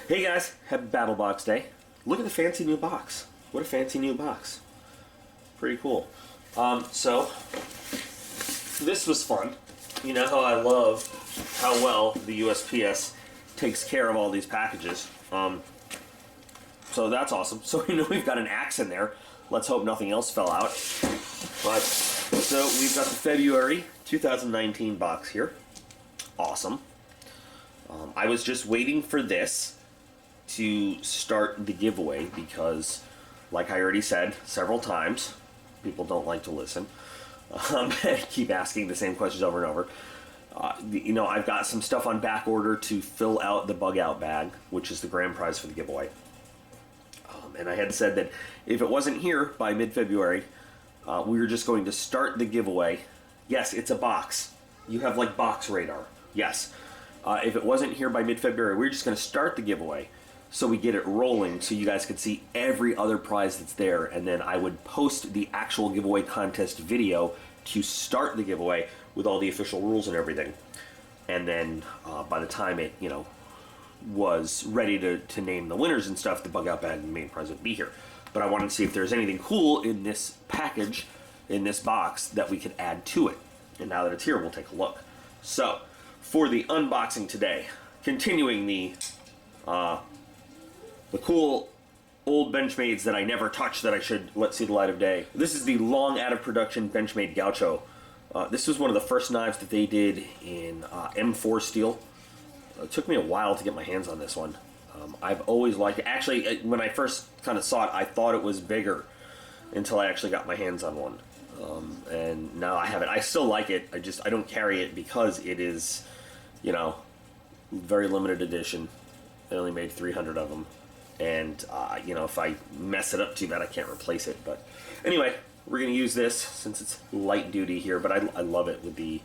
Hey guys, happy Battlebox Day. Look at the fancy new box. What a fancy new box. Pretty cool. So, this was fun. You know how I love how well the USPS takes care of all these packages. So that's awesome. So we know we've got an axe in there. Let's hope nothing else fell out. But, so we've got the February 2019 box here. Awesome. I was just waiting for this to start the giveaway because, like I already said several times, people don't like to listen. Keep asking the same questions over and over. You know, I've got some stuff on back order to fill out the bug out bag, which is the grand prize for the giveaway. And I had said that if it wasn't here by mid-February, we were just going to start the giveaway. Yes, it's a box. You have like box radar. Yes. If it wasn't here by mid-February, we were just going to start the giveaway so we get it rolling so you guys could see every other prize that's there, and then I would post the actual giveaway contest video to start the giveaway with all the official rules and everything. And then by the time it, you know, was ready to name the winners and stuff, the bug out bag and the main prize would be here. But I wanted to see if there's anything cool in this package, in this box, that we could add to it. And now that it's here, we'll take a look. So, for the unboxing today, continuing the cool old Benchmades that I never touched that I should let see the light of day. This is the long out of production Benchmade Gaucho. This was one of the first knives that they did in M4 steel. It took me a while to get my hands on this one. I've always liked it. Actually, when I first kind of saw it, I thought it was bigger until I actually got my hands on one. And now I have it. I still like it. I don't carry it because it is, you know, very limited edition. They only made 300 of them. And, you know, if I mess it up too bad, I can't replace it. But anyway, we're going to use this since it's light duty here. But I love it with the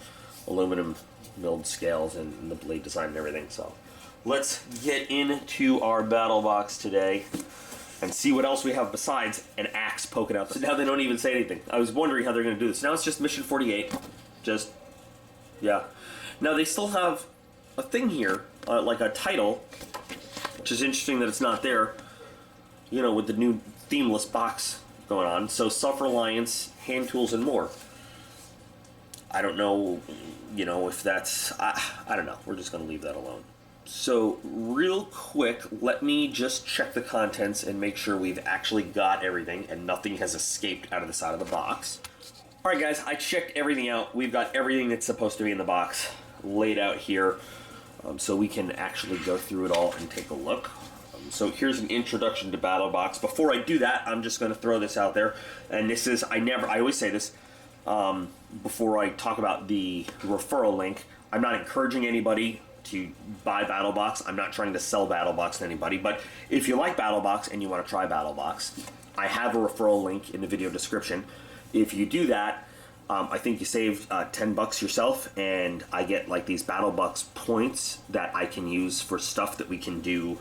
aluminum milled scales and the blade design and everything. So let's get into our battle box today and see what else we have besides an axe poking out. So now they don't even say anything. I was wondering how they're going to do this. Now it's just Mission 48. Just, yeah. Now they still have a thing here, like a title, which is interesting that it's not there, you know, with the new themeless box going on. So Reliance, hand tools, and more. I don't know, you know, if that's, I don't know. We're just going to leave that alone. So real quick, let me just check the contents and make sure we've actually got everything and nothing has escaped out of the side of the box. All right, guys, I checked everything out. We've got everything that's supposed to be in the box laid out here. So we can actually go through it all and take a look. So here's an introduction to Battlebox. Before I do that, I'm just going to throw this out there. And this is, I always say this before I talk about the referral link. I'm not encouraging anybody to buy Battlebox. I'm not trying to sell Battlebox to anybody. But if you like Battlebox and you want to try Battlebox, I have a referral link in the video description. If you do that, I think you save 10 bucks yourself, and I get like these Battlebox points that I can use for stuff that we can do,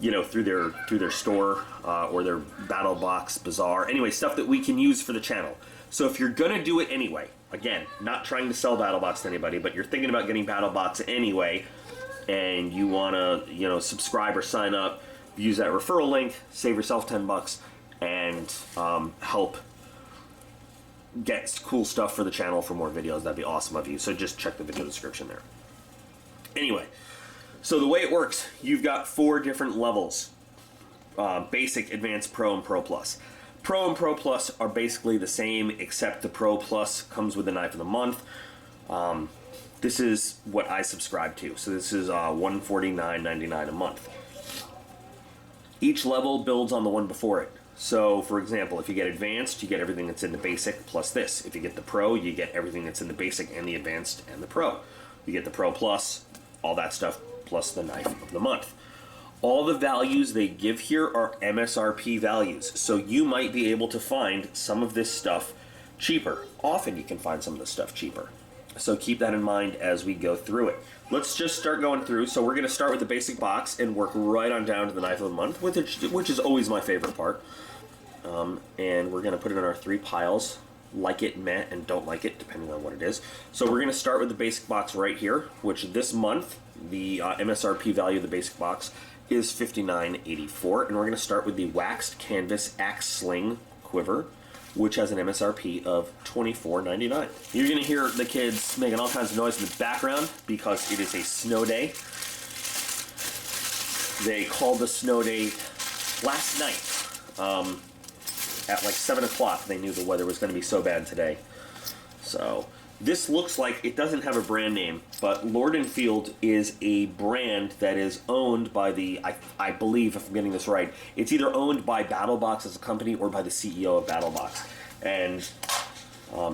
you know, through their store or their Battlebox Bazaar. Anyway, stuff that we can use for the channel. So if you're gonna do it anyway, again, not trying to sell Battlebox to anybody, but you're thinking about getting Battlebox anyway, and you wanna, you know, subscribe or sign up, use that referral link, save yourself 10 bucks, and help get cool stuff for the channel for more videos. That'd be awesome of you. So just check the video description there. Anyway, so the way it works, you've got 4 different levels. Basic, Advanced, Pro, and Pro Plus. Pro and Pro Plus are basically the same, except the Pro Plus comes with the knife of the month. This is what I subscribe to. So this is $149.99 a month. Each level builds on the one before it. So, for example, if you get Advanced, you get everything that's in the Basic plus this. If you get the Pro, you get everything that's in the Basic and the Advanced and the Pro. You get the Pro Plus, all that stuff, plus the knife of the month. All the values they give here are MSRP values, so you might be able to find some of this stuff cheaper. Often you can find some of this stuff cheaper. So keep that in mind as we go through it. Let's just start going through. So we're going to start with the basic box and work right on down to the knife of the month, which is always my favorite part. And we're going to put it in our 3 piles. Like it, meh, and don't like it, depending on what it is. So we're going to start with the basic box right here, which this month, the MSRP value of the basic box is $59.84, and we're going to start with the waxed canvas axe sling quiver, which has an MSRP of $24.99. You're going to hear the kids making all kinds of noise in the background because it is a snow day. They called the snow day last night at like 7 o'clock. They knew the weather was going to be so bad today. So this looks like, it doesn't have a brand name, but Lord & Field is a brand that is owned by the, I believe, if I'm getting this right, it's either owned by Battlebox as a company or by the CEO of Battlebox. And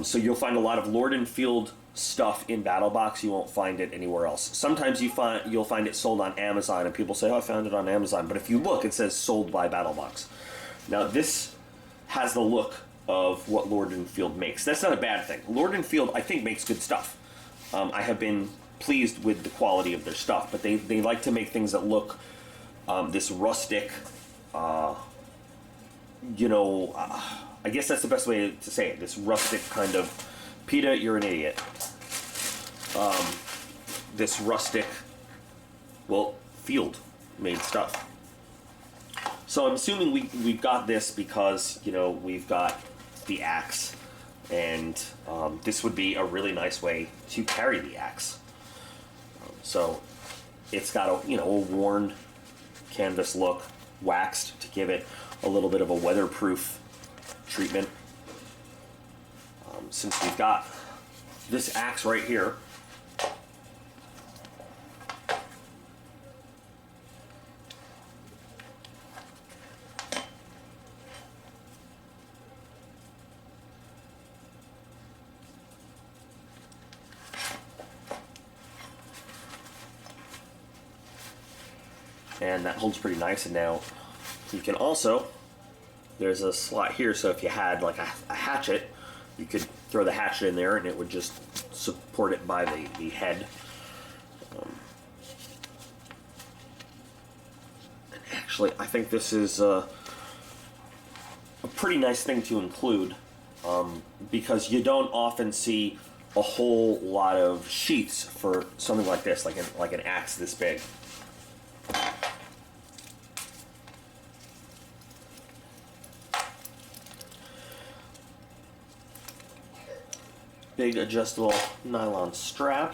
so you'll find a lot of Lord & Field stuff in Battlebox. You won't find it anywhere else. Sometimes you'll find it sold on Amazon, and people say, oh, I found it on Amazon. But if you look, it says sold by Battlebox. Now, this has the look of what Lord & Field makes. That's not a bad thing. Lord & Field, I think, makes good stuff. I have been pleased with the quality of their stuff, but they like to make things that look this rustic, I guess that's the best way to say it, this rustic kind of, PETA, you're an idiot. This rustic, well, field-made stuff. So I'm assuming we've got this because, we've got the axe, and this would be a really nice way to carry the axe. So it's got a worn canvas look, waxed to give it a little bit of a weatherproof treatment. Since we've got this axe right here, and that holds pretty nice. And now you can also, there's a slot here, so if you had like a hatchet, you could throw the hatchet in there and it would just support it by the head. And actually, I think this is a pretty nice thing to include, because you don't often see a whole lot of sheaths for something like this, like an axe this big. Big adjustable nylon strap.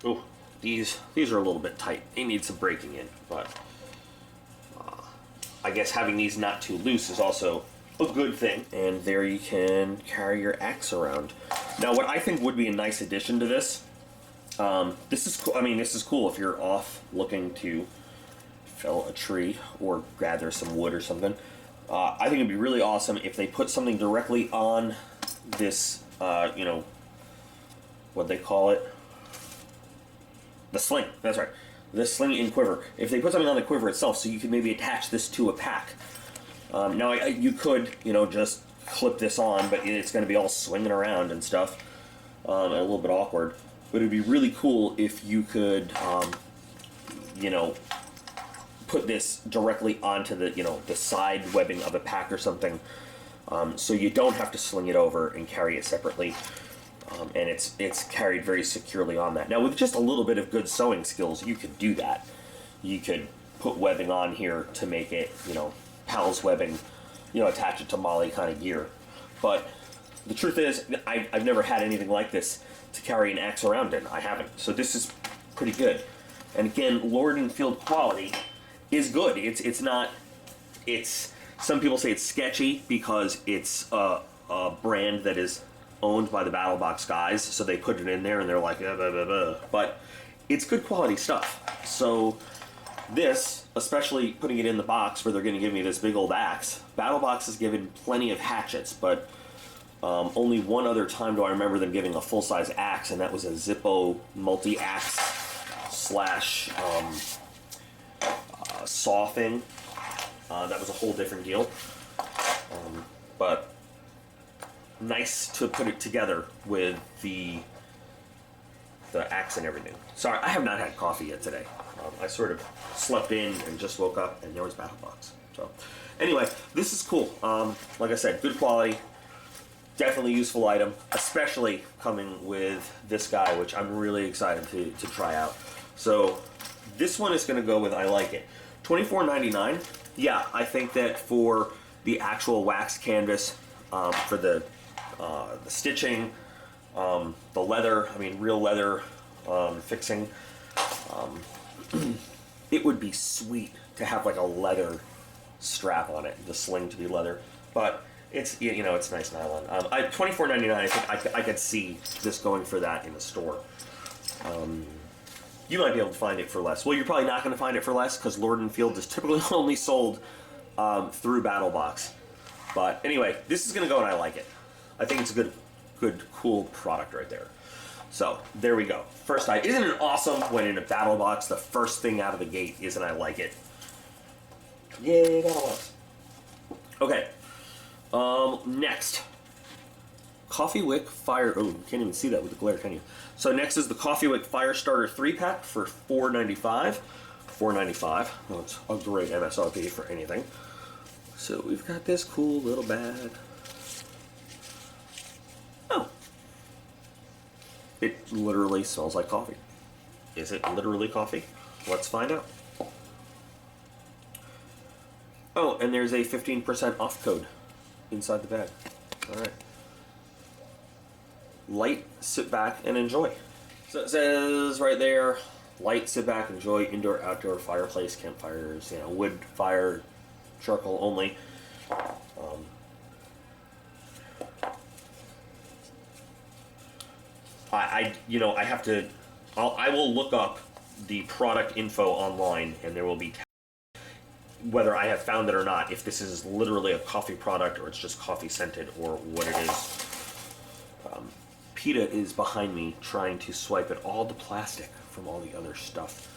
Oh, these are a little bit tight. They need some breaking in, but I guess having these not too loose is also a good thing. And there you can carry your axe around. Now, what I think would be a nice addition to this, this is cool. I mean, this is cool if you're off looking to fell a tree or gather some wood or something. I think it'd be really awesome if they put something directly on this, what they call it? The sling, that's right. The sling and quiver. If they put something on the quiver itself, so you could maybe attach this to a pack. Now, you could, just clip this on, but it's going to be all swinging around and stuff. A little bit awkward. But it'd be really cool if you could, put this directly onto the side webbing of a pack or something, so you don't have to sling it over and carry it separately, and it's carried very securely on that. Now, with just a little bit of good sewing skills, you could do that. You could put webbing on here to make it, PALS webbing, attach it to Molly kind of gear. But the truth is, I've never had anything like this to carry an axe around in. I haven't. So this is pretty good. And again, Lord & Field quality is good. It's not, some people say it's sketchy because it's a brand that is owned by the Battlebox guys, so they put it in there and they're like, blah, blah, blah. But it's good quality stuff. So this, especially putting it in the box where they're going to give me this big old axe, Battlebox has given plenty of hatchets, but only one other time do I remember them giving a full-size axe, and that was a Zippo multi-axe slash saw thing. That was a whole different deal. But nice to put it together with the axe and everything. Sorry, I have not had coffee yet today. I sort of slept in and just woke up, and there was Battlebox. So, anyway, this is cool. Like I said, good quality. definitely useful item, especially coming with this guy, which I'm really excited to try out. So this one is going to go with I like it. $24.99. Yeah, I think that for the actual wax canvas, for the stitching, the leather, I mean real leather fixing, it would be sweet to have like a leather strap on it, the sling to be leather. But it's, you know, it's nice nylon. $24.99. I think I could see this going for that in a store. You might be able to find it for less. Well, you're probably not going to find it for less because Lord & Field is typically only sold through Battlbox. But anyway, this is going to go and I like it. I think it's a good, cool product right there. So there we go. First item. Isn't it awesome when in a Battlbox the first thing out of the gate is and I like it? Yay, Battlbox. Okay. Next. Coffee Wick Fire... Oh, you can't even see that with the glare, can you? So next is the Coffee Wick Fire Starter 3-pack for $4.95. $4.95. Well, it's a great MSRP for anything. So we've got this cool little bag. Oh. It literally smells like coffee. Is it literally coffee? Let's find out. Oh, and there's a 15% off code inside the bag. All right. Light, sit back, and enjoy. So it says right there, light, sit back, enjoy indoor, outdoor, fireplace, campfires, you know, wood, fire, charcoal only. I have to, I will look up the product info online, and there will be whether I have found it or not, if this is literally a coffee product or it's just coffee scented or what it is. PETA is behind me trying to swipe at all the plastic from all the other stuff.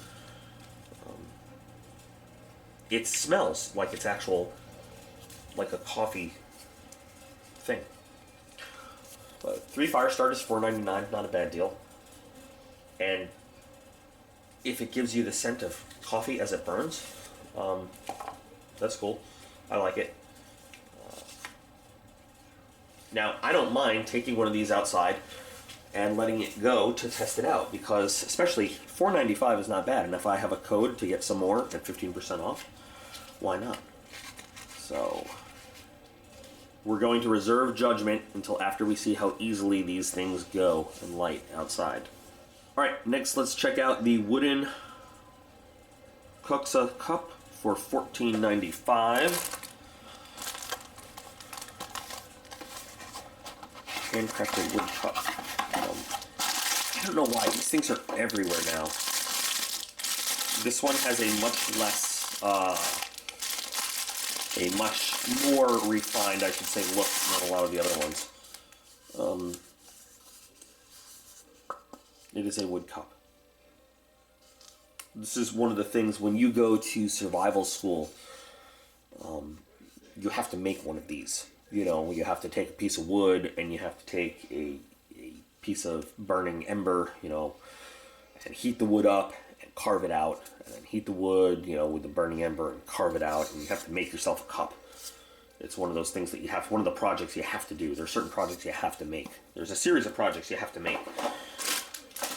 It smells like it's actual, like a coffee thing. But 3 fire starters, $4.99, not a bad deal. And if it gives you the scent of coffee as it burns, that's cool. I like it. Now, I don't mind taking one of these outside and letting it go to test it out, because especially $4.95 is not bad. And if I have a code to get some more at 15% off, why not? So we're going to reserve judgment until after we see how easily these things go and light outside. All right, next let's check out the wooden Kuxa cup for $14.95. Handcrafted wood cup. I don't know why these things are everywhere now. This one has a much less, a much more refined, I should say, look than a lot of the other ones. It is a wood cup. This is one of the things when you go to survival school, you have to make one of these. You know, you have to take a piece of wood and you have to take a piece of burning ember, you know, and heat the wood up and carve it out, and then heat the wood, you know, with the burning ember and carve it out, and you have to make yourself a cup. It's one of those things that you have, one of the projects you have to do. There are certain projects you have to make. There's a series of projects you have to make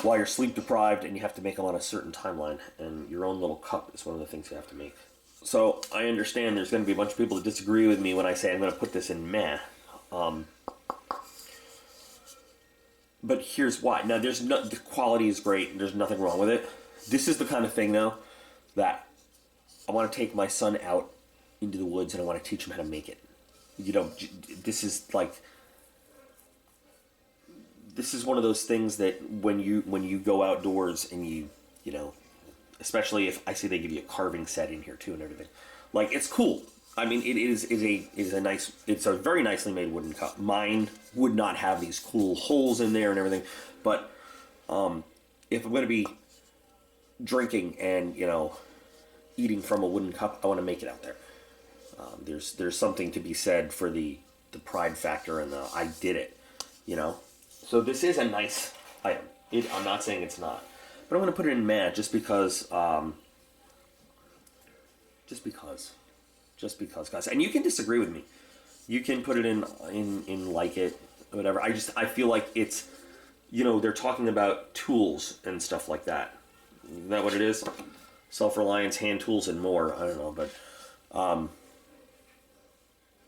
while you're sleep deprived, and you have to make them on a certain timeline, and your own little cup is one of the things you have to make. So I understand there's going to be a bunch of people that disagree with me when I say I'm going to put this in meh. But here's why. Now, the quality is great, and there's nothing wrong with it. This is the kind of thing, though, that I want to take my son out into the woods, and I want to teach him how to make it. You know, this is like, this is one of those things that when you go outdoors and you know, especially if I see they give you a carving set in here too and everything, like, it's cool. I mean, it's a very nicely made wooden cup. Mine would not have these cool holes in there and everything, but if I'm going to be drinking and, you know, eating from a wooden cup, I want to make it out there. There's something to be said for the pride factor and the I did it, you know. So this is a nice item. I'm not saying it's not, but I'm going to put it in meh just because, guys. And you can disagree with me. You can put it in like it. whatever. I feel like it's, they're talking about tools and stuff like that. Isn't that what it is? Self-reliance, hand tools, and more. I don't know, but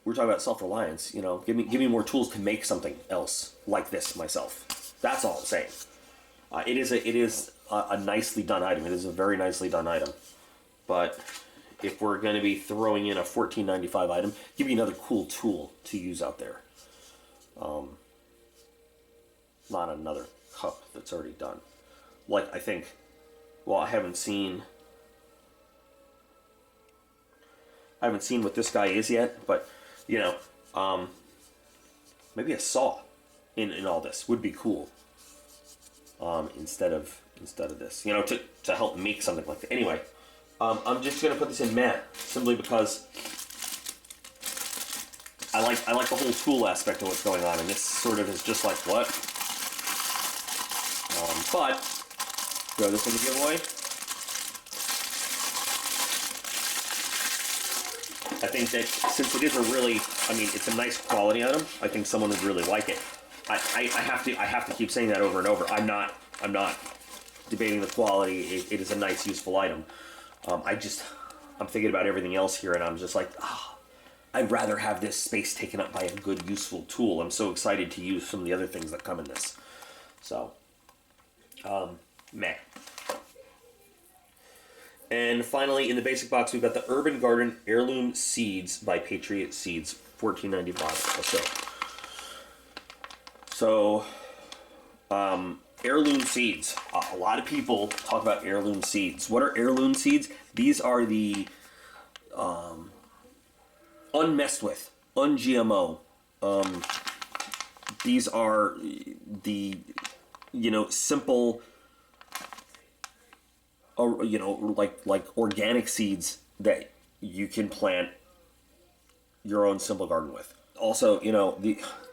we're talking about self-reliance. Give me more tools to make something else like this myself. That's all I'm saying. It is a nicely done item. It is a very nicely done item. But if we're going to be throwing in a $14.95 item, give me another cool tool to use out there. Not another cup that's already done. Like, I think, well, I haven't seen what this guy is yet, but, maybe a saw in all this would be cool. Instead of this, to help make something like that. Anyway, I'm just gonna put this in matte simply because I like the whole tool aspect of what's going on, and this sort of is just like what. But throw this in the giveaway. I think that since it is it's a nice quality item, I think someone would really like it. I have to keep saying that over and over. I'm not debating the quality. It is a nice, useful item. I'm thinking about everything else here, and I'm just like, I'd rather have this space taken up by a good, useful tool. I'm so excited to use some of the other things that come in this. So, meh. And finally, in the basic box, we've got the Urban Garden Heirloom Seeds by Patriot Seeds, $14.95 or so. So, heirloom seeds. A lot of people talk about heirloom seeds. What are heirloom seeds? These are the unmessed with, un-GMO. These are the, simple, like organic seeds that you can plant your own simple garden with. Also,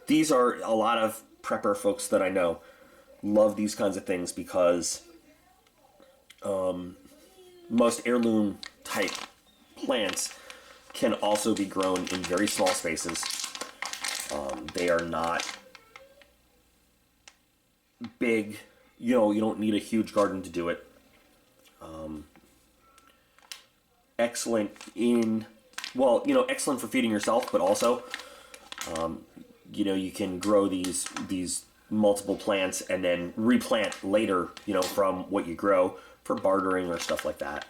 these are a lot of prepper folks that I know love these kinds of things because most heirloom type plants can also be grown in very small spaces. They are not big. You don't need a huge garden to do it. Excellent excellent for feeding yourself, but also, you can grow these multiple plants and then replant later, from what you grow for bartering or stuff like that.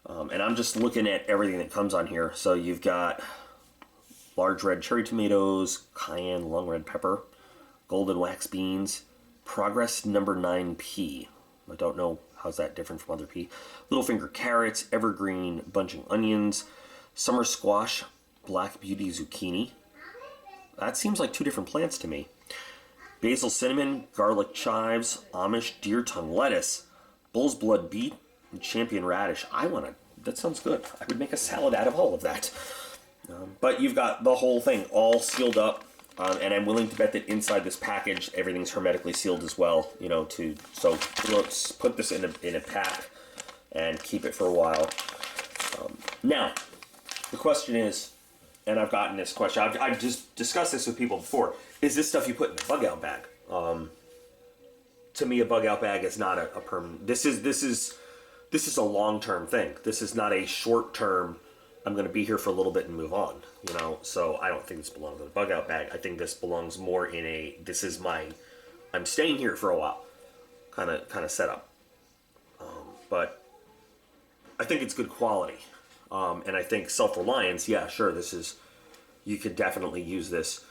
And I'm just looking at everything that comes on here. So you've got large red cherry tomatoes, cayenne long red pepper, golden wax beans, progress number 9P. I don't know how's that different from other P. Little finger carrots, evergreen bunching onions, summer squash, black beauty zucchini. That seems like two different plants to me. Basil cinnamon, garlic chives, Amish deer tongue lettuce, bull's blood beet, and champion radish. That sounds good. I would make a salad out of all of that. But you've got the whole thing all sealed up, and I'm willing to bet that inside this package, everything's hermetically sealed as well. So let's put this in a pack and keep it for a while. Now, the question is, and I've gotten this question, I've just discussed this with people before, is this stuff you put in a bug out bag? To me, a bug out bag is not a permanent. This is a long-term thing. This is not a short-term, I'm going to be here for a little bit and move on, so I don't think this belongs in a bug out bag. I think this belongs more in I'm staying here for a while kind of setup. But I think it's good quality. And I think self-reliance, yeah, sure, you could definitely use this.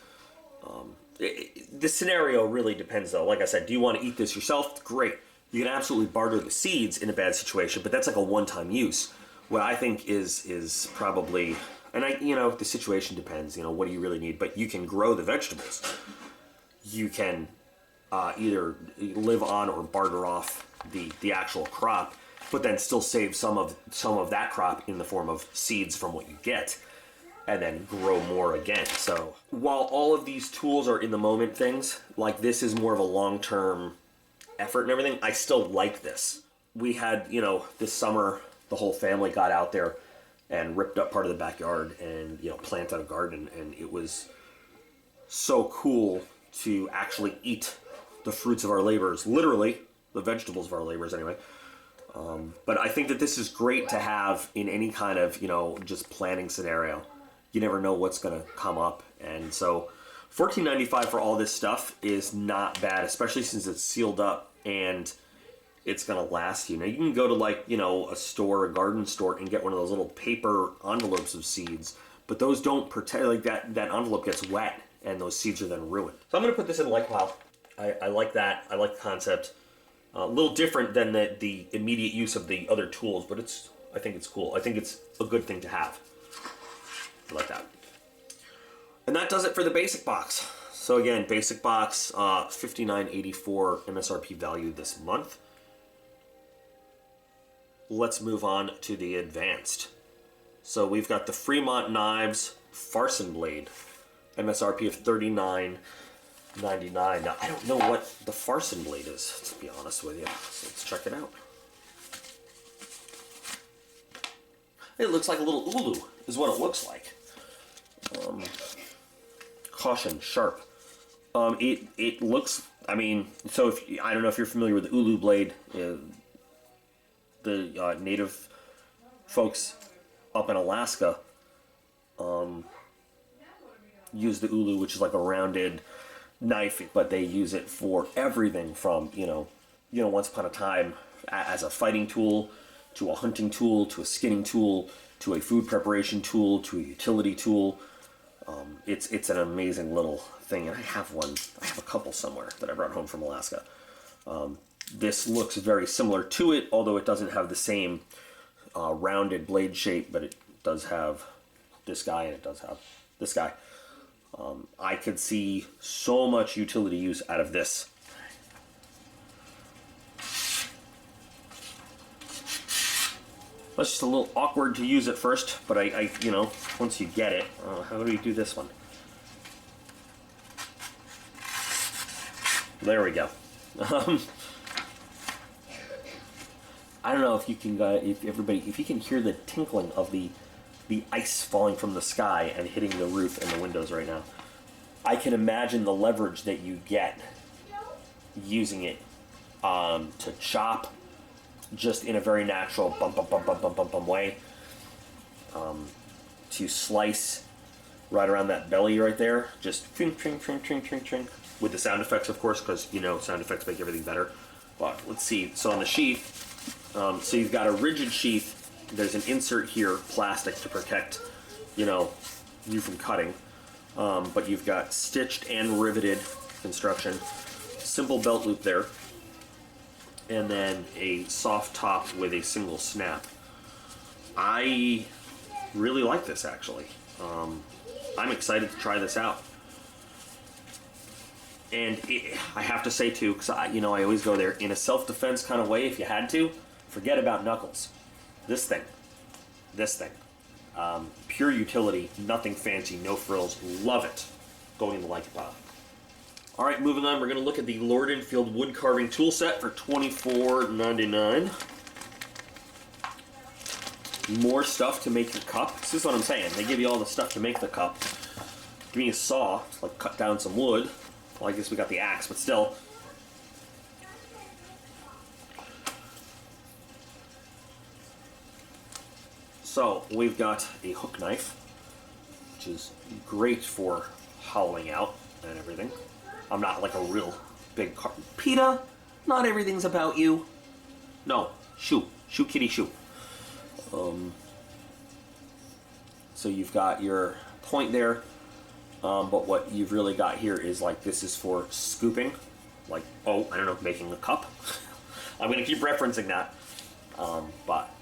The scenario really depends, though. Like I said, do you want to eat this yourself? Great. You can absolutely barter the seeds in a bad situation, but that's like a one-time use. What I think is probably, and the situation depends, what do you really need? But you can grow the vegetables. You can either live on or barter off the actual crop, but then still save some of that crop in the form of seeds from what you get, and then grow more again. So while all of these tools are in the moment things, like this is more of a long-term effort and everything, I still like this. We had, this summer, the whole family got out there and ripped up part of the backyard and, planted a garden, and it was so cool to actually eat the fruits of our labors, literally, the vegetables of our labors anyway. But I think that this is great to have in any kind of, just planning scenario. You never know what's going to come up. And so $14.95 for all this stuff is not bad, especially since it's sealed up and it's going to last you. Now, you can go to a store, a garden store, and get one of those little paper envelopes of seeds, but those don't protect, that envelope gets wet and those seeds are then ruined. So I'm going to put this in the like pile. I like that. I like the concept. A little different than the immediate use of the other tools, but I think it's cool. I think it's a good thing to have. I like that. And that does it for the basic box. So again, basic box, $59.84 MSRP value this month. Let's move on to the advanced. So we've got the Fremont Knives Farson Blade, MSRP of $39.99. Now, I don't know what the Farson blade is, to be honest with you. So let's check it out. It looks like a little ulu, is what it looks like. Caution, sharp. It looks, so I don't know if you're familiar with the ulu blade. The native folks up in Alaska use the ulu, which is like a rounded knife, but they use it for everything from once upon a time as a fighting tool, to a hunting tool, to a skinning tool, to a food preparation tool, to a utility tool. It's an amazing little thing, and I have a couple somewhere that I brought home from Alaska. This looks very similar to it, although it doesn't have the same rounded blade shape, but it does have this guy and it does have this guy. I could see so much utility use out of this. It's just a little awkward to use at first, but I once you get it, how do we do this one? There we go. I don't know if you can, if you can hear the tinkling of the ice falling from the sky and hitting the roof and the windows right now. I can imagine the leverage that you get using it to chop just in a very natural bump way. To slice right around that belly right there, just trink, trink, trink, trink, trink, trink, with the sound effects, of course, because sound effects make everything better. But let's see. So on the sheath, so you've got a rigid sheath. There's an insert here, plastic, to protect, you from cutting. But you've got stitched and riveted construction, simple belt loop there, and then a soft top with a single snap. I really like this, actually. I'm excited to try this out. And I have to say, too, because I always go there, in a self-defense kind of way, if you had to, forget about knuckles. This thing. Pure utility, nothing fancy, no frills. Love it. Going in the like pile. All right, moving on. We're going to look at the Lord & Field wood carving tool set for $24.99. More stuff to make your cup. This is what I'm saying. They give you all the stuff to make the cup. Give me a saw to cut down some wood. Well, I guess we got the axe, but still. So we've got a hook knife, which is great for hollowing out and everything. I'm not like a real big PETA, not everything's about you. No, shoo kitty, shoo. So you've got your point there, but what you've really got here is this is for scooping, making a cup. I'm going to keep referencing that, but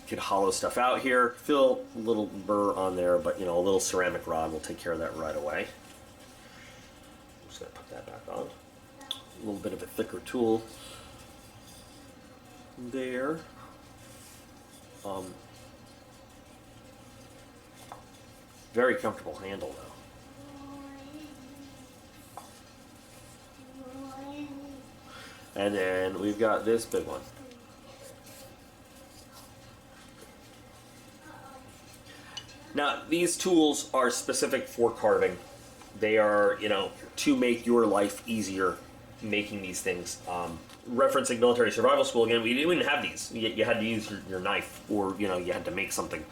you could hollow stuff out here, fill a little burr on there, but a little ceramic rod will take care of that right away. I'm just going to put that back on. A little bit of a thicker tool there. Very comfortable handle though. And then we've got this big one. Now, these tools are specific for carving. They are, you know, to make your life easier making these things. Referencing military survival school again, we didn't have these. You had to use your knife, or, you know, you had to make something.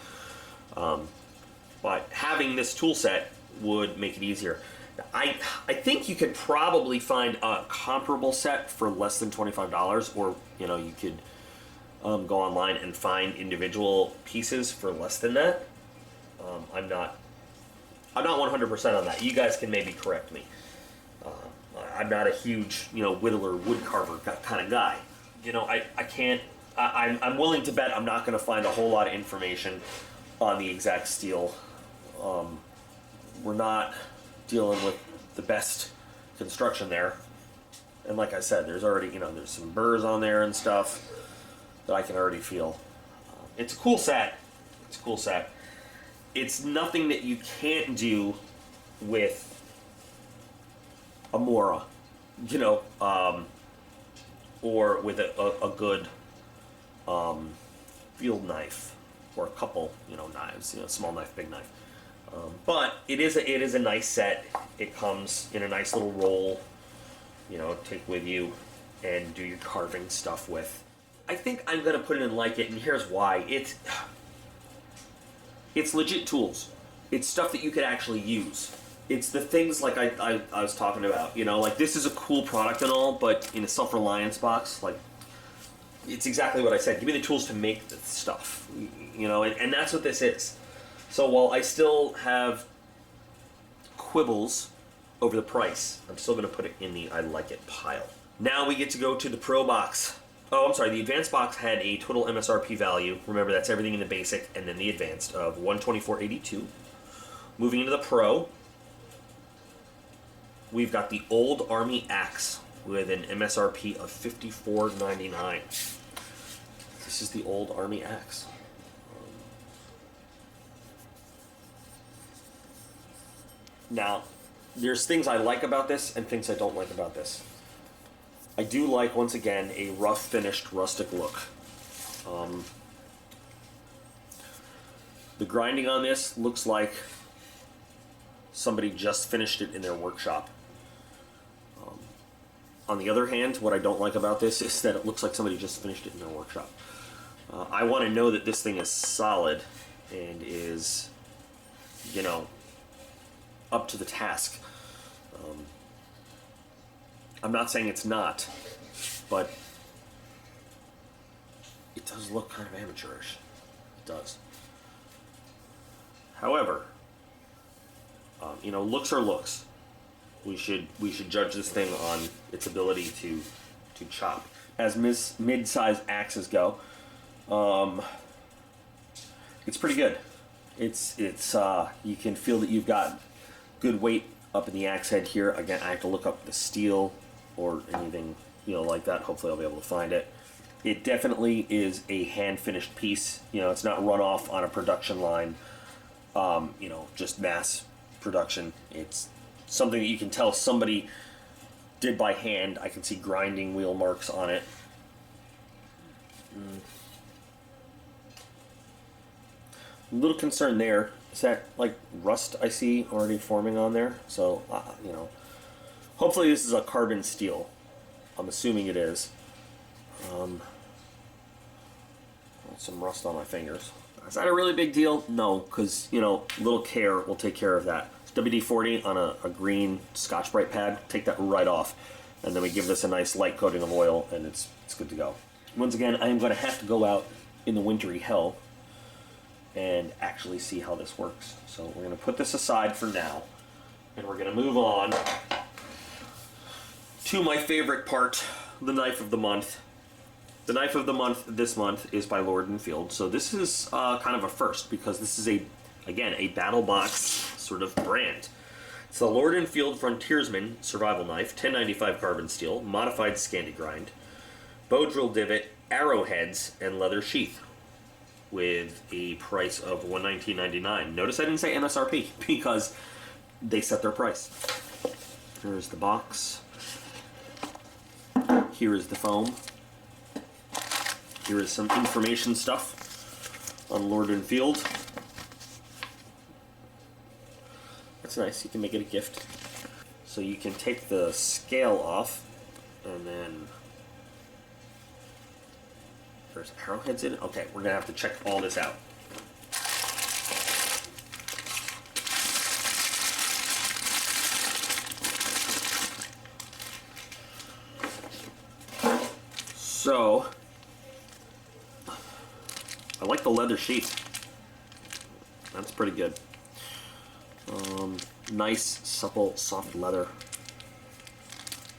But having this tool set would make it easier. I think you could probably find a comparable set for less than $25, or, you know, you could go online and find individual pieces for less than that. I'm not 100% on that. You guys can maybe correct me. I'm not a huge, you know, whittler, wood carver kind of guy. You know, I can't. I'm willing to bet I'm not going to find a whole lot of information on the exact steel. We're not dealing with the best construction there, and like I said, there's already, you know, there's some burrs on there and stuff that I can already feel. It's a cool set. It's a cool set. It's nothing that you can't do with a Mora, you know, or with a good field knife, or a couple, you know, knives, you know, small knife, big knife. But it is a nice set. It comes in a nice little roll, you know, take with you and do your carving stuff with. I think I'm gonna put it in like it, and here's why. It's legit tools. It's stuff that you could actually use. It's the things like I was talking about, you know, like this is a cool product and all, but in a self-reliance box, like, it's exactly what I said. Give me the tools to make the stuff, you know, and that's what this is. So while I still have quibbles over the price, I'm still going to put it in the I like it pile. Now we get to go to the Pro box. Oh, I'm sorry, the Advanced box had a total MSRP value. Remember, that's everything in the basic and then the Advanced of $124.82. Moving into the Pro, we've got the Old Army Axe with an MSRP of $54.99. This is the Old Army Axe. Now, there's things I like about this and things I don't like about this. I do like, once again, a rough finished rustic look. The grinding on this looks like somebody just finished it in their workshop. On the other hand, what I don't like about this is that it looks like somebody just finished it in their workshop. I want to know that this thing is solid and is, you know, up to the task. I'm not saying it's not, but it does look kind of amateurish. It does. However, you know, looks are looks. We should judge this thing on its ability to chop. As mid-size axes go, it's pretty good. It's you can feel that you've got good weight up in the axe head here. Again, I have to look up the steel or anything, you know, like that. Hopefully I'll be able to find it. It definitely is a hand-finished piece. You know, it's not run off on a production line, you know, just mass production. It's something that you can tell somebody did by hand. I can see grinding wheel marks on it. A little concern there. Is that like rust I see already forming on there? So, you know, hopefully this is a carbon steel. I'm assuming it is. Some rust on my fingers. Is that a really big deal? No, because, you know, little care will take care of that. It's WD-40 on a green Scotch-Brite pad. Take that right off. And then we give this a nice light coating of oil, and it's good to go. Once again, I am going to have to go out in the wintry hell and actually see how this works. So we're going to put this aside for now, and we're going to move on to my favorite part, the knife of the month. The knife of the month this month is by Lord & Field. So this is kind of a first, because this is again a Battlbox sort of brand. It's the Lord & Field Frontiersman Survival Knife, 1095 carbon steel, modified Scandi grind, bow drill divot, arrowheads, and leather sheath, with a price of $119.99. Notice I didn't say MSRP, because they set their price. Here's the box. Here is the foam. Here is some information stuff on Lord & Field. That's nice. You can make it a gift. So you can take the scale off, and then there's arrowheads in it. Okay, we're gonna have to check all this out. So I like the leather sheath. That's pretty good. Nice, supple, soft leather.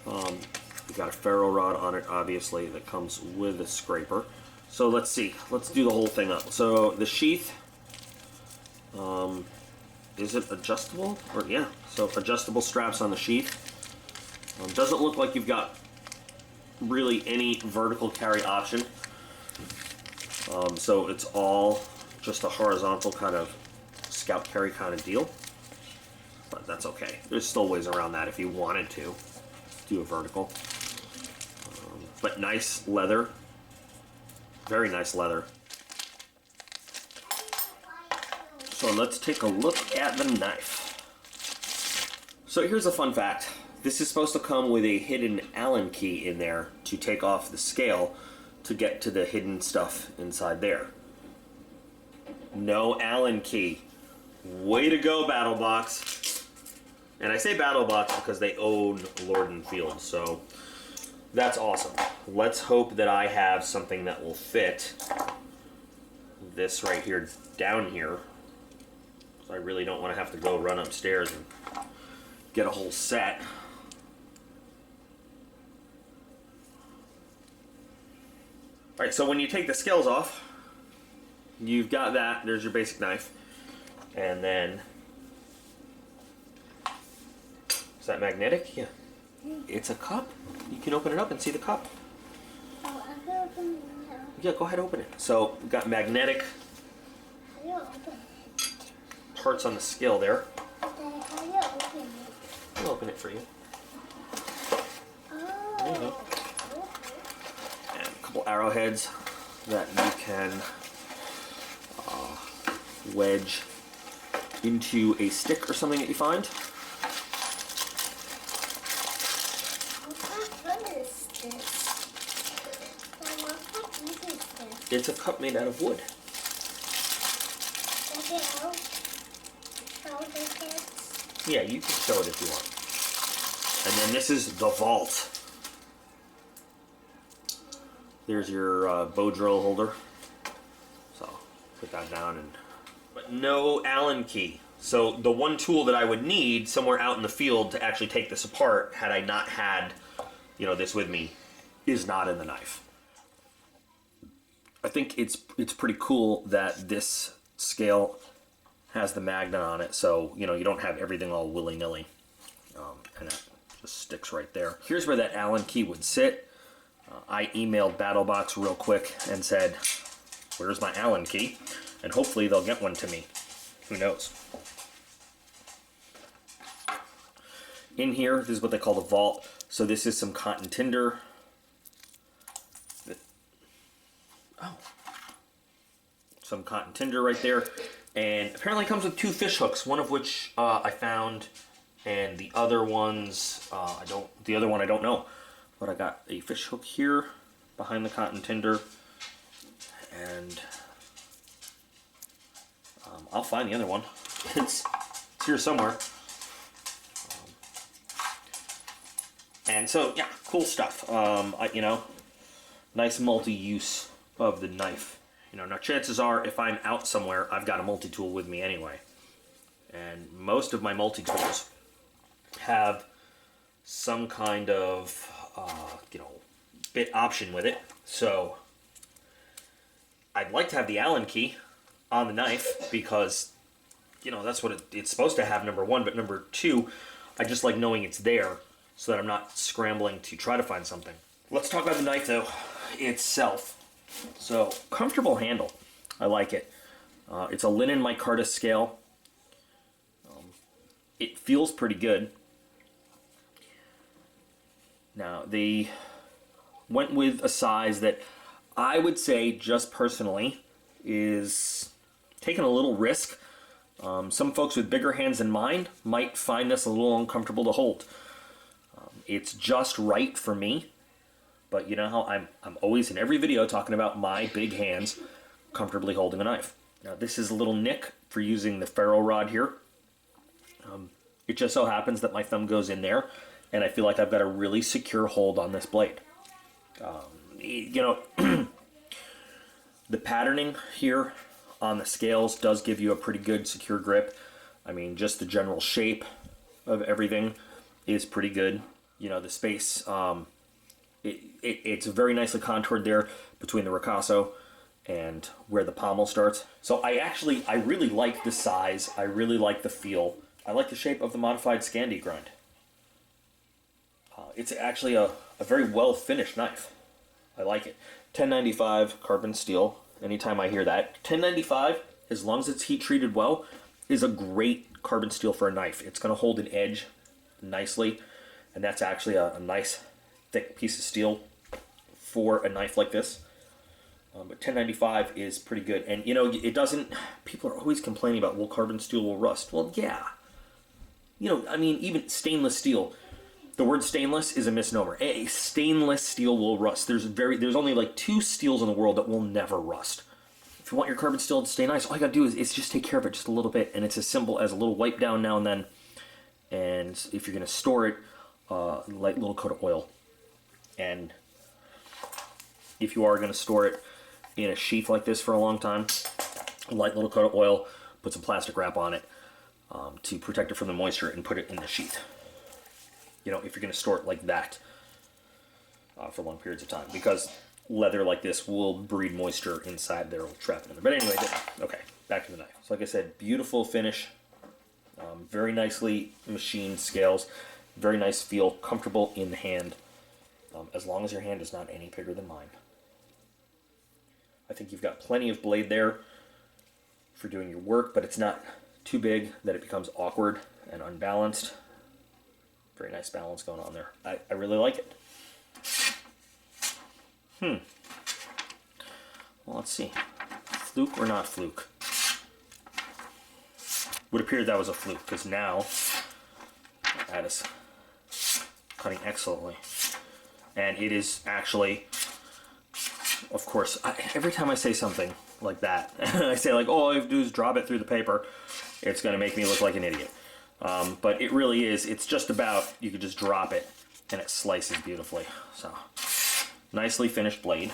We got a ferro rod on it, obviously, that comes with a scraper. So let's see. Let's do the whole thing up. So the sheath, is it adjustable? Or yeah, so adjustable straps on the sheath. Doesn't look like you've got really any vertical carry option. So it's all just a horizontal kind of scout carry kind of deal. But that's okay. There's still ways around that if you wanted to do a vertical. But nice leather. Very nice leather. So let's take a look at the knife. So here's a fun fact. This is supposed to come with a hidden Allen key in there to take off the scale to get to the hidden stuff inside there. No Allen key. Way to go, Battlbox. And I say Battlbox because they own Lord and Field, so that's awesome. Let's hope that I have something that will fit this right here down here. So I really don't want to have to go run upstairs and get a whole set. Alright, so when you take the scales off, you've got that. There's your basic knife. And then, is that magnetic? Yeah. It's a cup. You can open it up and see the cup. Oh, I can open it now. Yeah, go ahead, open it. So, we've got magnetic How do you open it? parts on the scale there. Dad, how do you open it? I'll open it for you. Oh. There you go. And a couple arrowheads that you can wedge into a stick or something that you find. What kind of is this? Well, what kind is this? It's a cup made out of wood. Does it help? How the kids? Yeah, you can show it if you want. And then this is the vault. There's your bow drill holder. So put that down, and but no Allen key. So the one tool that I would need somewhere out in the field to actually take this apart, had I not had, you know, this with me, is not in the knife. I think it's pretty cool that this scale has the magnet on it, so you know you don't have everything all willy-nilly, and it just sticks right there. Here's where that Allen key would sit. I emailed Battlbox real quick and said, "Where's my Allen key?" And hopefully they'll get one to me. Who knows? In here, this is what they call the vault. So this is some cotton tinder. Oh. Some cotton tinder right there. And apparently it comes with 2 fish hooks, one of which I found, and the other ones, the other one I don't know. But I got a fish hook here behind the cotton tinder, and I'll find the other one. It's here somewhere. And so, yeah, cool stuff. You know, nice multi-use of the knife. You know, now chances are, if I'm out somewhere, I've got a multi-tool with me anyway. And most of my multi-tools have some kind of, you know, bit option with it. So I'd like to have the Allen key on the knife because, you know, that's what it's supposed to have, number one. But number two, I just like knowing it's there so that I'm not scrambling to try to find something. Let's talk about the knife, though, itself. So, comfortable handle. I like it. It's a linen micarta scale. It feels pretty good. Now, they went with a size that I would say, just personally, is taking a little risk, Some folks with bigger hands than mine might find this a little uncomfortable to hold. It's just right for me, but you know how I'm always in every video talking about my big hands comfortably holding a knife. Now this is a little nick for using the ferro rod here. It just so happens that my thumb goes in there, and I feel like I've got a really secure hold on this blade. You know, the patterning here on the scales does give you a pretty good secure grip. I mean, just the general shape of everything is pretty good. You know, the space, it's very nicely contoured there between the ricasso and where the pommel starts. So I really like the size. I really like the feel. I like the shape of the modified Scandi grind. It's actually a very well finished knife. I like it. 1095 carbon steel. Anytime I hear that, 1095, as long as it's heat treated well, is a great carbon steel for a knife. It's going to hold an edge nicely, and that's actually a nice thick piece of steel for a knife like this. But 1095 is pretty good, and you know, it doesn't. People are always complaining about, well, carbon steel will rust. Well, yeah. You know, I mean, even stainless steel. The word stainless is a misnomer. A stainless steel will rust. There's only like 2 steels in the world that will never rust. If you want your carbon steel to stay nice, all you gotta do is just take care of it just a little bit, and it's as simple as a little wipe down now and then. And if you're gonna store it, light little coat of oil. And if you are gonna store it in a sheath like this for a long time, light little coat of oil, put some plastic wrap on it to protect it from the moisture, and put it in the sheath. You know, if you're going to store it like that for long periods of time, because leather like this will breed moisture inside there, will trap it in there. But anyway, okay, back to the knife. So like I said, beautiful finish, very nicely machined scales, very nice feel, comfortable in the hand, as long as your hand is not any bigger than mine. I think you've got plenty of blade there for doing your work, but it's not too big that it becomes awkward and unbalanced. Very nice balance going on there. I really like it. Well, let's see. Fluke or not fluke? Would appear that was a fluke, because now that is cutting excellently. And it is actually, of course, every time I say something like that, I say like, oh, all I have to do is drop it through the paper, it's going to make me look like an idiot. But it really is, it's just about, you could just drop it and it slices beautifully. So, nicely finished blade.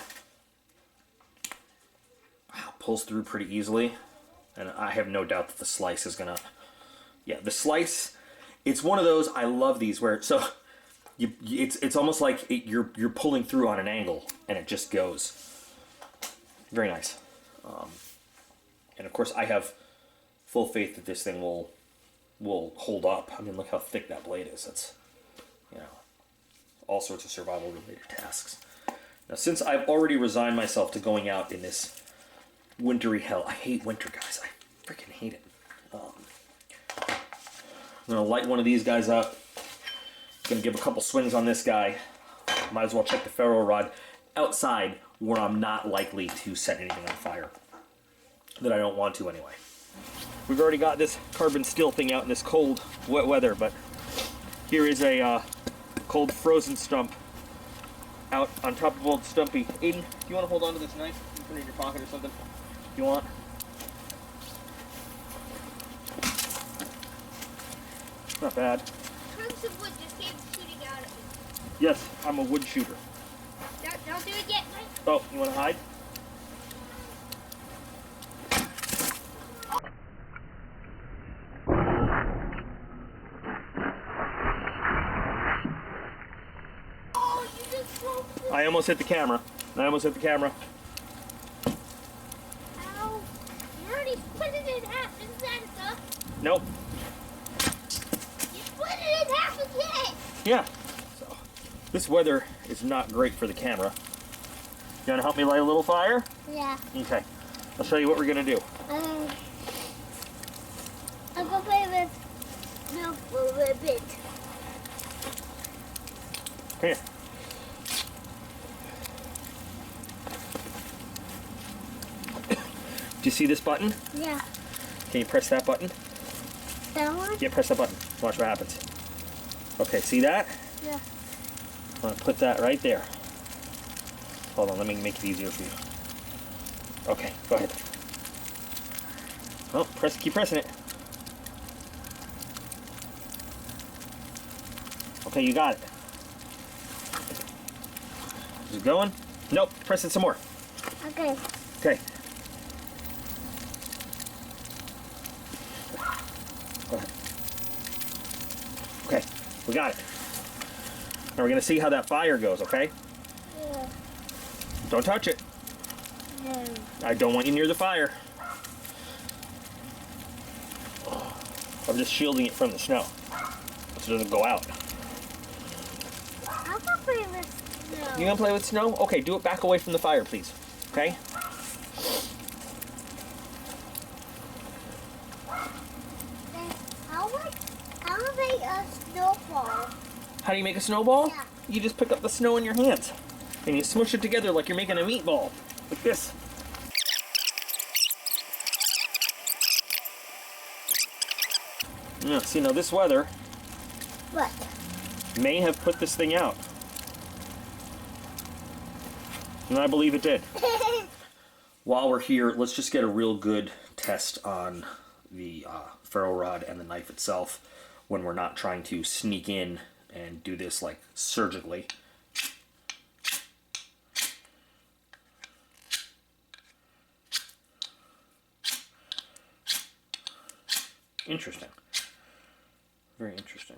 Wow, pulls through pretty easily. And I have no doubt that the slice is gonna, yeah, the slice, it's one of those, I love these where, so, it's almost like you're pulling through on an angle and it just goes. Very nice. And of course I have full faith that this thing will hold up. I mean, look how thick that blade is. That's, you know, all sorts of survival related tasks. Now, since I've already resigned myself to going out in this wintry hell, I hate winter, guys. I freaking hate it. I'm gonna light one of these guys up. Gonna give a couple swings on this guy. Might as well check the ferro rod outside where I'm not likely to set anything on fire. That I don't want to anyway. We've already got this carbon steel thing out in this cold, wet weather, but here is a cold frozen stump out on top of old Stumpy. Aiden, do you want to hold on to this knife? You put it in your pocket or something if you want. Not bad. Chunks of wood just came shooting out at me. Yes, I'm a wood shooter. Don't do it yet, Mike. Oh, you want to hide? Oh, you just broke the... I almost hit the camera. Ow. You already split it in half. Isn't that enough? Nope. You split it in half again. Yeah. So, this weather is not great for the camera. You want to help me light a little fire? Yeah. Okay. I'll show you what we're going to do. I'll go play with milk for a little bit. Here. Do you see this button? Yeah. Can you press that button? That one? Yeah, press that button. Watch what happens. Okay, see that? Yeah. I'm going to put that right there. Hold on, let me make it easier for you. Okay, go ahead. Oh, keep pressing it. Okay, you got it. Is it going? Nope, press it some more. Okay. Okay. Go ahead. Okay, we got it. Now we're gonna see how that fire goes, okay? Yeah. Don't touch it. No. I don't want you near the fire. I'm just shielding it from the snow so it doesn't go out. I'm gonna play with snow. You gonna play with snow? Okay, do it back away from the fire, please. Okay? How to make a snowball? How do you make a snowball? Yeah. You just pick up the snow in your hands and you smush it together like you're making a meatball. Like this. Yeah, see, now this weather What? may have put this thing out. And I believe it did. While we're here, let's just get a real good test on the ferro rod and the knife itself when we're not trying to sneak in and do this like surgically. Interesting. Very interesting.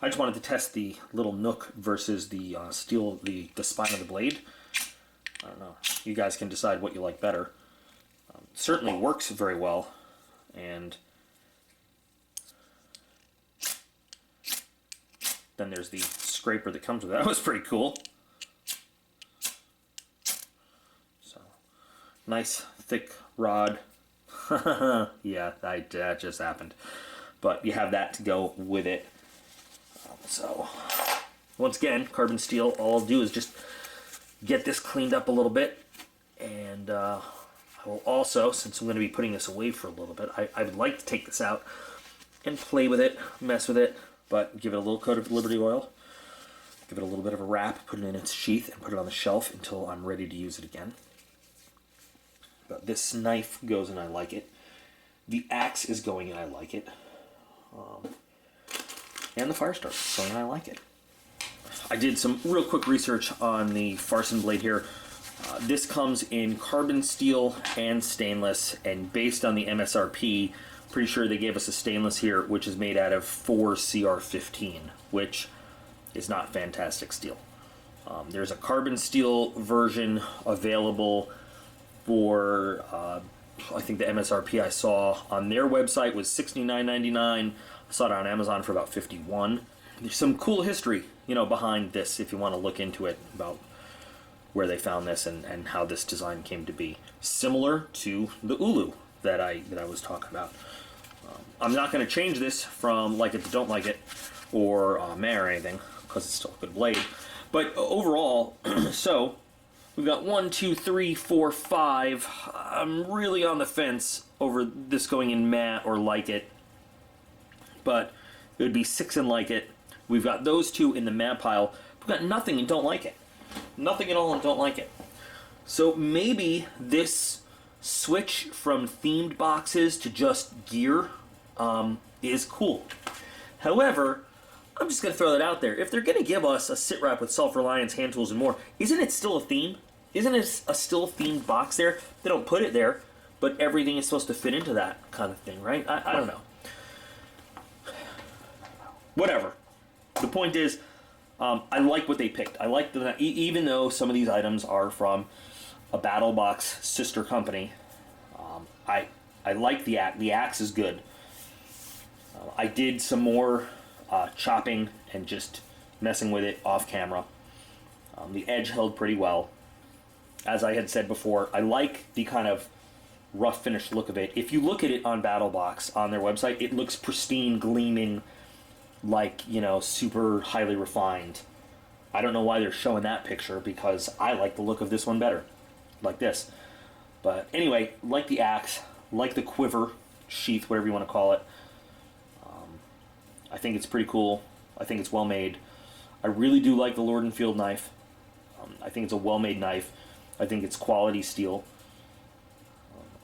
I just wanted to test the little nook versus the steel, the spine of the blade. I don't know. You guys can decide what you like better. Certainly works very well, and then there's the scraper that comes with it. That was pretty cool. So, nice thick rod. Yeah, that just happened. But you have that to go with it. So, once again, carbon steel, all I'll do is just get this cleaned up a little bit. And I will also, since I'm going to be putting this away for a little bit, I would like to take this out and play with it, mess with it, but give it a little coat of Liberty oil, give it a little bit of a wrap, put it in its sheath, and put it on the shelf until I'm ready to use it again. But this knife goes and I like it. The axe is going and I like it. And the fire starter is going and I like it. I did some real quick research on the Farson blade here. This comes in carbon steel and stainless, and based on the MSRP, pretty sure they gave us a stainless here, which is made out of 4CR15, which is not fantastic steel. There's a carbon steel version available for, I think the MSRP I saw on their website was $69.99. I saw it on Amazon for about $51. There's some cool history, behind this if you want to look into it, about where they found this and how this design came to be. Similar to the Ulu that I was talking about. I'm not going to change this from like it to don't like it or meh or anything, because it's still a good blade. But overall, so we've got 1, 2, 3, 4, 5. I'm really on the fence over this going in meh or like it, but it would be 6 and like it. We've got those 2 in the meh pile. We've got nothing and don't like it. Nothing at all and don't like it. So maybe this switch from themed boxes to just gear is cool. However, I'm just going to throw that out there. If they're going to give us a sit wrap with self-reliance, hand tools, and more, isn't it still a theme? Isn't it a still themed box there? They don't put it there, but everything is supposed to fit into that kind of thing, right? I don't know. Whatever. The point is, I like what they picked. I like even though some of these items are from a Battlbox sister company, I like the axe. The axe is good. I did some more chopping and just messing with it off camera. The edge held pretty well. As I had said before, I like the kind of rough finish look of it. If you look at it on Battlbox on their website, it looks pristine, gleaming, like, super highly refined. I don't know why they're showing that picture, because I like the look of this one better. Like this. But anyway, like the axe, like the quiver, sheath, whatever you want to call it. I think it's pretty cool. I think it's well made. I really do like the Lord and Field knife. I think it's a well-made knife. I think it's quality steel.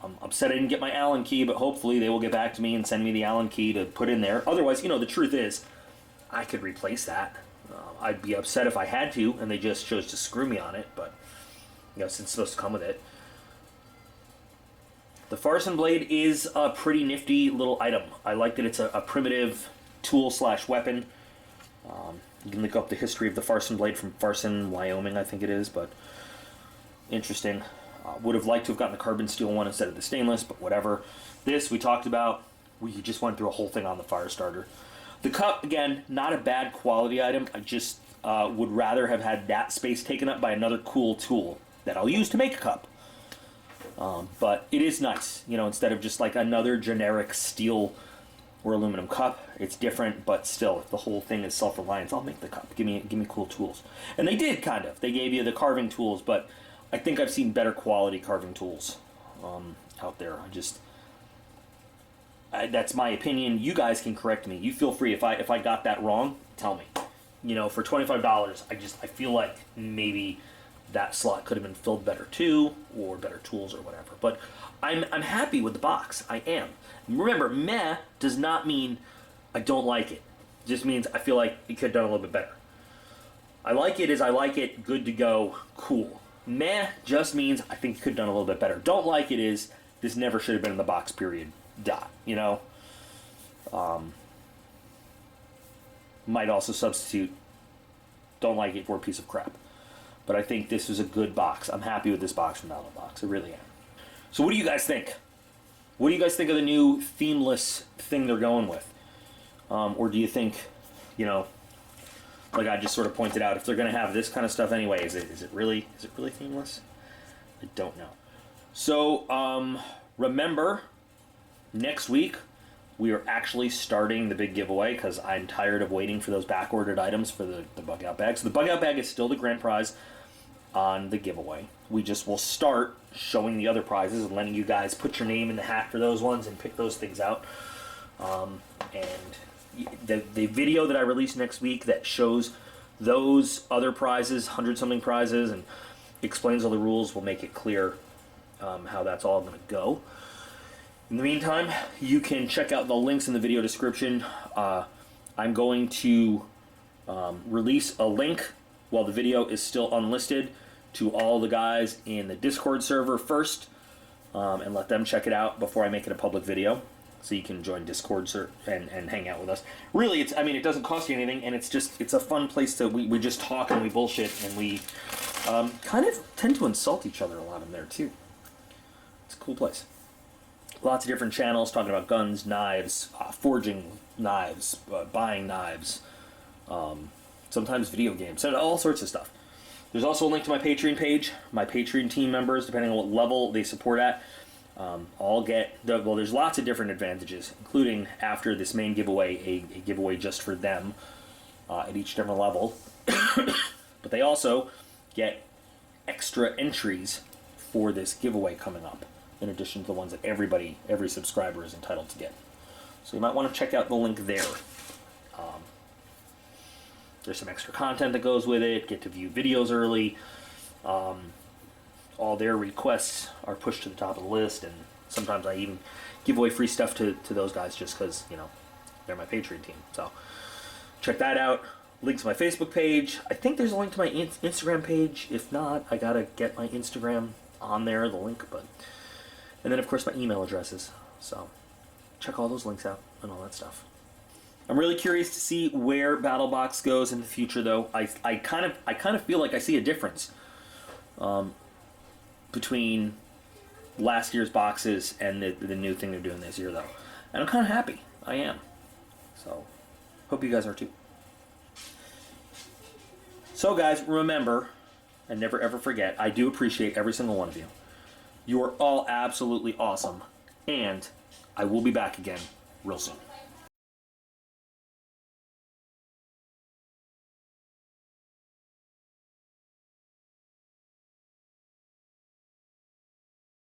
I'm upset I didn't get my Allen key, but hopefully they will get back to me and send me the Allen key to put in there. Otherwise, the truth is, I could replace that. I'd be upset if I had to, and they just chose to screw me on it, but, since it's supposed to come with it. The Farson blade is a pretty nifty little item. I like that it's a primitive tool/weapon. You can look up the history of the Farson blade from Farson, Wyoming, I think it is, but interesting. Would have liked to have gotten the carbon steel one instead of the stainless, but whatever. This we talked about. We just went through a whole thing on the fire starter. The cup, again, not a bad quality item. I just would rather have had that space taken up by another cool tool that I'll use to make a cup. But it is nice, instead of just like another generic steel or aluminum cup. It's different, but still, if the whole thing is self-reliance, I'll make the cup. Give me cool tools. And they did, kind of. They gave you the carving tools, but I think I've seen better quality carving tools out there. That's my opinion. You guys can correct me. You feel free. If I got that wrong, tell me. For $25, I feel like maybe that slot could have been filled better too, or better tools or whatever. But I'm happy with the box. I am. Remember, meh does not mean I don't like it. It just means I feel like it could have done a little bit better. I like it, good to go, cool. Meh just means I think it could have done a little bit better. Don't like it is, this never should have been in the box, period. Dot. Might also substitute don't like it for a piece of crap. But I think this is a good box. I'm happy with this box from Battlbox. I really am. So what do you guys think? What do you guys think of the new themeless thing they're going with? Or do you think, like I just sort of pointed out, if they're going to have this kind of stuff anyway, is it really themeless? I don't know. So remember, next week we are actually starting the big giveaway because I'm tired of waiting for those back-ordered items for the bug-out bag. So the bug-out bag is still the grand prize on the giveaway. We just will start showing the other prizes and letting you guys put your name in the hat for those ones and pick those things out. And the video that I release next week that shows those other prizes, 100-something prizes, and explains all the rules will make it clear how that's all going to go. In the meantime, you can check out the links in the video description. I'm going to release a link while the video is still unlisted to all the guys in the Discord server first, and let them check it out before I make it a public video. So you can join Discord and hang out with us. Really, it doesn't cost you anything, and it's a fun place to, we just talk and we bullshit, and we kind of tend to insult each other a lot in there too. It's a cool place. Lots of different channels talking about guns, knives, forging knives, buying knives, sometimes video games, and all sorts of stuff. There's also a link to my Patreon page. My Patreon team members, depending on what level they support at, all get, there's lots of different advantages, including after this main giveaway, a giveaway just for them at each different level. But they also get extra entries for this giveaway coming up, in addition to the ones that every subscriber is entitled to get. So you might want to check out the link there. There's some extra content that goes with it, get to view videos early. All their requests are pushed to the top of the list, and sometimes I even give away free stuff to those guys just because, they're my Patreon team. So check that out. Link to my Facebook page. I think there's a link to my Instagram page. If not, I gotta get my Instagram on there, the link, and then of course my email addresses. So check all those links out and all that stuff. I'm really curious to see where Battlbox goes in the future, though. I kind of feel like I see a difference between last year's boxes and the new thing they're doing this year, though. And I'm kind of happy. I am. So hope you guys are too. So guys, remember, and never ever forget, I do appreciate every single one of you. You are all absolutely awesome, and I will be back again real soon.